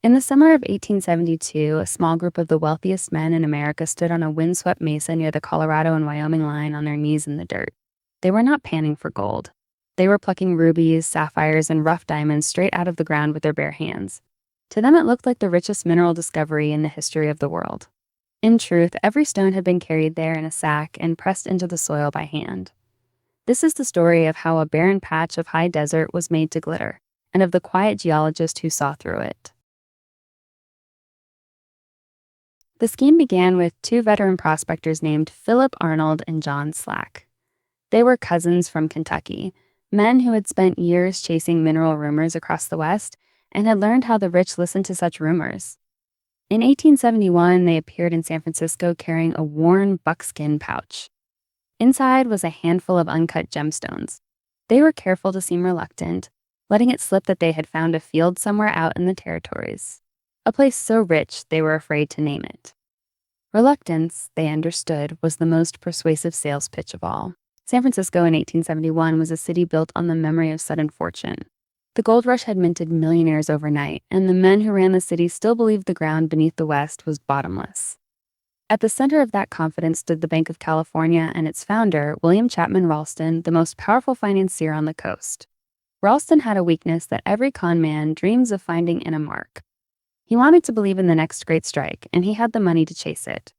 In the summer of 1872, a small group of the wealthiest men in America stood on a windswept mesa near the Colorado and Wyoming line on their knees in the dirt. They were not panning for gold. They were plucking rubies, sapphires, and rough diamonds straight out of the ground with their bare hands. To them, it looked like the richest mineral discovery in the history of the world. In truth, every stone had been carried there in a sack and pressed into the soil by hand. This is the story of how a barren patch of high desert was made to glitter, and of the quiet geologist who saw through it. The scheme began with two veteran prospectors named Philip Arnold and John Slack. They were cousins from Kentucky, men who had spent years chasing mineral rumors across the West and had learned how the rich listened to such rumors. In 1871, they appeared in San Francisco carrying a worn buckskin pouch. Inside was a handful of uncut gemstones. They were careful to seem reluctant, letting it slip that they had found a field somewhere out in the territories. A place so rich they were afraid to name it. Reluctance, they understood, was the most persuasive sales pitch of all. San Francisco in 1871 was a city built on the memory of sudden fortune. The gold rush had minted millionaires overnight, and the men who ran the city still believed the ground beneath the West was bottomless. At the center of that confidence stood the Bank of California and its founder, William Chapman Ralston, the most powerful financier on the coast. Ralston had a weakness that every con man dreams of finding in a mark. He wanted to believe in the next great strike, and he had the money to chase it.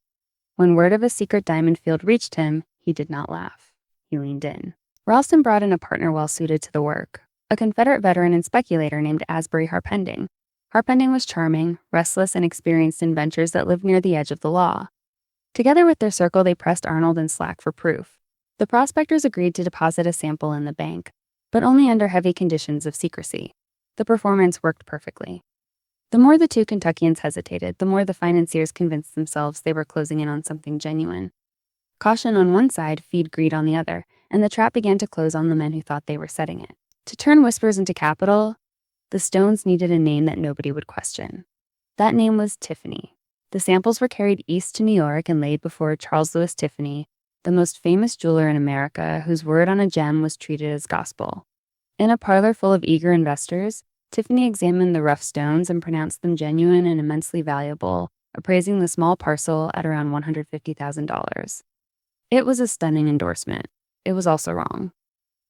When word of a secret diamond field reached him, he did not laugh. He leaned in. Ralston brought in a partner well-suited to the work, a Confederate veteran and speculator named Asbury Harpending. Harpending was charming, restless, and experienced in ventures that lived near the edge of the law. Together with their circle, they pressed Arnold and Slack for proof. The prospectors agreed to deposit a sample in the bank, but only under heavy conditions of secrecy. The performance worked perfectly. The more the two Kentuckians hesitated, the more the financiers convinced themselves they were closing in on something genuine. Caution on one side, feed greed on the other, and the trap began to close on the men who thought they were setting it. To turn whispers into capital, the stones needed a name that nobody would question. That name was Tiffany. The samples were carried east to New York and laid before Charles Louis Tiffany, the most famous jeweler in America, whose word on a gem was treated as gospel. In a parlor full of eager investors, Tiffany examined the rough stones and pronounced them genuine and immensely valuable, appraising the small parcel at around $150,000. It was a stunning endorsement. It was also wrong.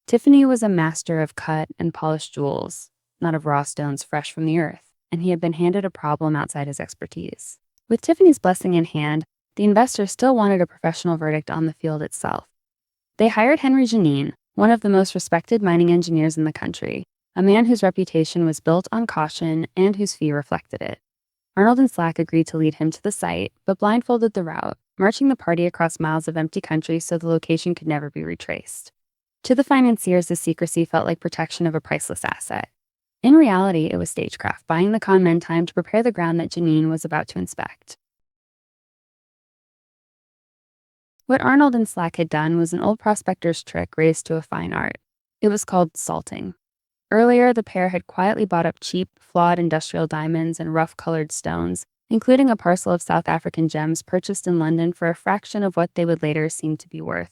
Tiffany was a master of cut and polished jewels, not of raw stones fresh from the earth, and he had been handed a problem outside his expertise. With Tiffany's blessing in hand, the investors still wanted a professional verdict on the field itself. They hired Henry Janine, one of the most respected mining engineers in the country, a man whose reputation was built on caution and whose fee reflected it. Arnold and Slack agreed to lead him to the site, but blindfolded the route, marching the party across miles of empty country so the location could never be retraced. To the financiers, the secrecy felt like protection of a priceless asset. In reality, it was stagecraft, buying the con men time to prepare the ground that Janine was about to inspect. What Arnold and Slack had done was an old prospector's trick raised to a fine art. It was called salting. Earlier, the pair had quietly bought up cheap, flawed industrial diamonds and rough-colored stones, including a parcel of South African gems purchased in London for a fraction of what they would later seem to be worth.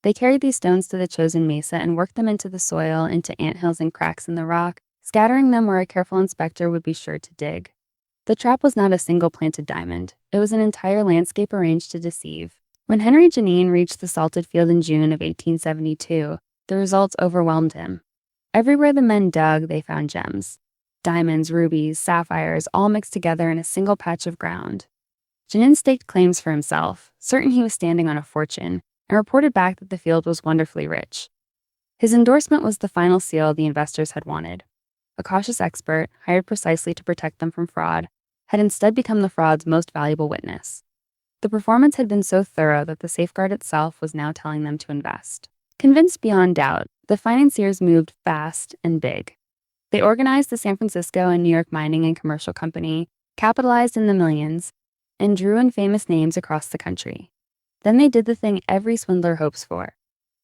They carried these stones to the chosen mesa and worked them into the soil, into anthills and cracks in the rock, scattering them where a careful inspector would be sure to dig. The trap was not a single planted diamond. It was an entire landscape arranged to deceive. When Henry Janine reached the salted field in June of 1872, the results overwhelmed him. Everywhere the men dug, they found gems. Diamonds, rubies, sapphires, all mixed together in a single patch of ground. Janine staked claims for himself, certain he was standing on a fortune, and reported back that the field was wonderfully rich. His endorsement was the final seal the investors had wanted. A cautious expert, hired precisely to protect them from fraud, had instead become the fraud's most valuable witness. The performance had been so thorough that the safeguard itself was now telling them to invest. Convinced beyond doubt, the financiers moved fast and big. They organized the San Francisco and New York Mining and Commercial Company, capitalized in the millions, and drew in famous names across the country. Then they did the thing every swindler hopes for.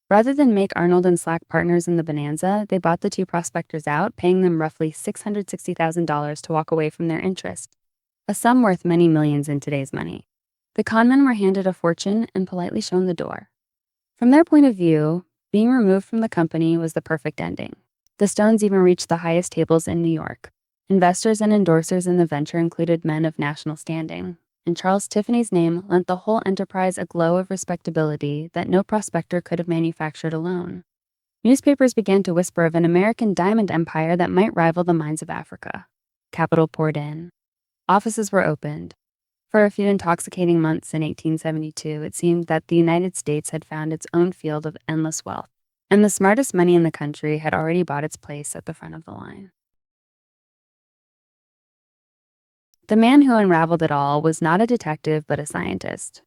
Rather than make Arnold and Slack partners in the bonanza, they bought the two prospectors out, paying them roughly $660,000 to walk away from their interest, a sum worth many millions in today's money. The conmen were handed a fortune and politely shown the door. From their point of view, being removed from the company was the perfect ending. The stones even reached the highest tables in New York. Investors and endorsers in the venture included men of national standing, and Charles Tiffany's name lent the whole enterprise a glow of respectability that no prospector could have manufactured alone. Newspapers began to whisper of an American diamond empire that might rival the mines of Africa. Capital poured in. Offices were opened. For a few intoxicating months in 1872, it seemed that the United States had found its own field of endless wealth, and the smartest money in the country had already bought its place at the front of the line. The man who unraveled it all was not a detective but a scientist.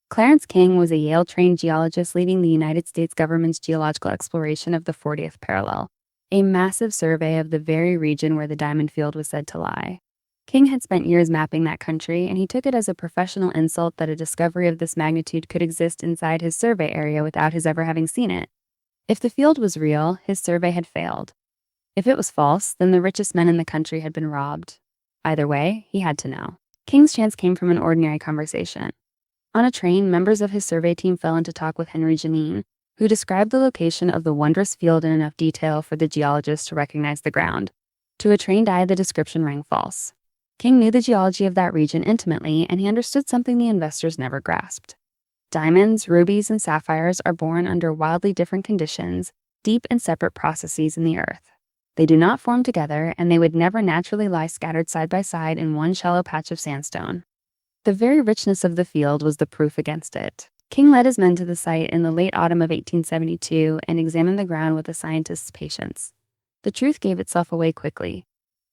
Clarence King was a Yale-trained geologist leading the United States government's geological exploration of the 40th parallel, a massive survey of the very region where the diamond field was said to lie. King had spent years mapping that country, and he took it as a professional insult that a discovery of this magnitude could exist inside his survey area without his ever having seen it. If the field was real, his survey had failed. If it was false, then the richest men in the country had been robbed. Either way, he had to know. King's chance came from an ordinary conversation. On a train, members of his survey team fell into talk with Henry Janine, who described the location of the wondrous field in enough detail for the geologist to recognize the ground. To a trained eye, the description rang false. King knew the geology of that region intimately, and he understood something the investors never grasped. Diamonds, rubies, and sapphires are born under wildly different conditions, deep and separate processes in the earth. They do not form together, and they would never naturally lie scattered side by side in one shallow patch of sandstone. The very richness of the field was the proof against it. King led his men to the site in the late autumn of 1872 and examined the ground with a scientist's patience. The truth gave itself away quickly.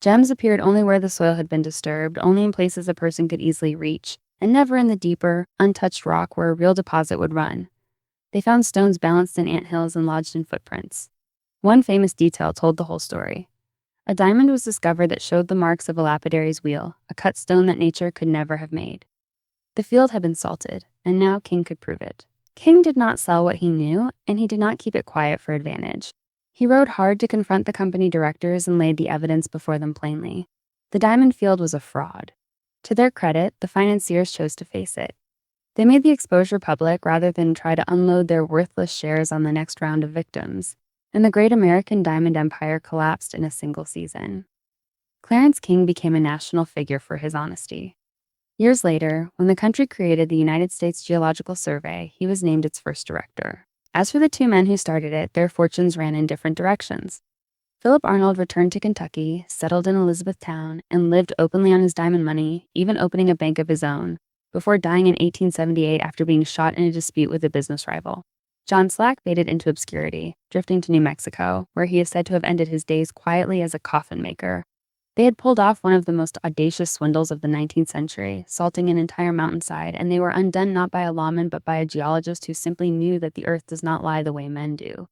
Gems appeared only where the soil had been disturbed, only in places a person could easily reach, and never in the deeper, untouched rock where a real deposit would run. They found stones balanced in anthills and lodged in footprints. One famous detail told the whole story. A diamond was discovered that showed the marks of a lapidary's wheel, a cut stone that nature could never have made. The field had been salted, and now King could prove it. King did not sell what he knew, and he did not keep it quiet for advantage. He rode hard to confront the company directors and laid the evidence before them plainly. The diamond field was a fraud. To their credit, the financiers chose to face it. They made the exposure public rather than try to unload their worthless shares on the next round of victims, and the great American diamond empire collapsed in a single season. Clarence King became a national figure for his honesty. Years later, when the country created the United States Geological Survey, he was named its first director. As for the two men who started it, their fortunes ran in different directions. Philip Arnold returned to Kentucky, settled in Elizabethtown, and lived openly on his diamond money, even opening a bank of his own, before dying in 1878 after being shot in a dispute with a business rival. John Slack faded into obscurity, drifting to New Mexico, where he is said to have ended his days quietly as a coffin maker. They had pulled off one of the most audacious swindles of the 19th century, salting an entire mountainside, and they were undone not by a lawman but by a geologist who simply knew that the earth does not lie the way men do.